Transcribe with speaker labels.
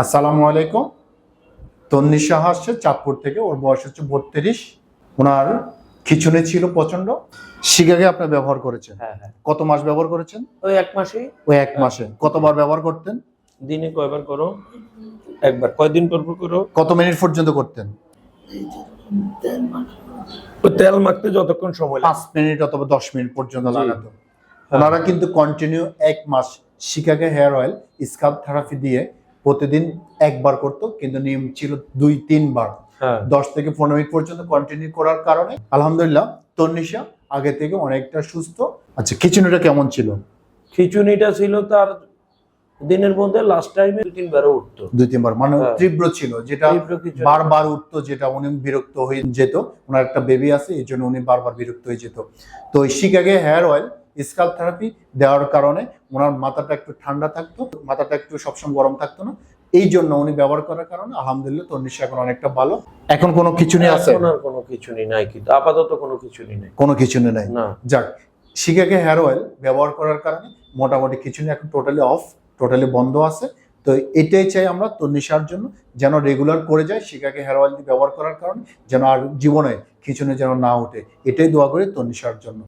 Speaker 1: আসসালামু আলাইকুম। তন্নিশা আসছে চাঁদপুর থেকে, ওর বয়স হচ্ছে 32। ওনার খিঁচুনি ছিল প্রচন্ড। শিকাকে আপনি ব্যবহার করেছেন?
Speaker 2: হ্যাঁ হ্যাঁ,
Speaker 1: কত মাস ব্যবহার করেছেন?
Speaker 2: ওই 1 মাসেই।
Speaker 1: ওই 1 মাসে কতবার ব্যবহার করতেন?
Speaker 2: দিনে কয়বার করো? একবার। কয়দিন পর পর করো?
Speaker 1: কত মিনিট পর্যন্ত করতেন?
Speaker 2: ওই তেল মাখতে যতক্ষণ সময় লাগে।
Speaker 1: 5 মিনিট অথবা 10 মিনিট পর্যন্ত
Speaker 2: জি।
Speaker 1: লাগাতো। ওনারা কিন্তু কন্টিনিউ 1 মাস শিকাকে হেয়ার অয়েল স্কাল্প থেরাপি দিয়ে প্রতিদিন একবার করতো, কিন্তু নিয়ম ছিল 2-3 বার।
Speaker 2: হ্যাঁ
Speaker 1: 10 থেকে 15 মিনিট পর্যন্ত কন্টিনিউ করার কারণে আলহামদুলিল্লাহ তন্নিশা আগে থেকে অনেকটা সুস্থ। আচ্ছা, খিচুনিটা কেমন ছিল?
Speaker 2: খিচুনিটা ছিল তার দিনের মধ্যে লাস্ট টাইমে 2-3 বারও উঠতো।
Speaker 1: 2-3 বার, মানে
Speaker 2: হ্যাঁ।
Speaker 1: তীব্র ছিল, যেটা
Speaker 2: তীব্র খিচুনি।
Speaker 1: বারবার উঠতো, যেটা উনি বিরক্ত হয়ে যেত। ওনার একটা বেবি আছে, এই জন্য উনি বারবার বিরক্ত হয়ে যেত। তো এই শিকাগে হেয়ার অয়েল স্কাল্প থেরাপি দেওয়ার কারণে ওনার মাথাটা একটু ঠান্ডা থাকতো, মাথাটা একটু সবসময় গরম থাকতো না। এই জন্য উনি ব্যবহার করার কারণে আলহামদুলিল্লাহ তন্নিশা এখন অনেকটা ভালো। এখন কোনো খিচুনি আছে?
Speaker 2: এখন আর কোনো খিচুনি নাই, কিন্তু আপাতত কোনো খিচুনি নাই।
Speaker 1: কোনো খিচুনি নাই।
Speaker 2: না।
Speaker 1: যাক, শিকাগে হেয়ার অয়েল ব্যবহার করার কারণে মোটামুটি খিচুনি এখন টোটালি অফ, টোটালি বন্ধ আছে। তো এটাই চাই আমরা তন্নিশার জন্য, যেন রেগুলার করে যায় শিকাগে হেয়ার অয়েল ব্যবহার করার কারণে, যেন আর জীবনে খিচুনি যেন না ওঠে। এটাই দোয়া করি তন্নিশার জন্য।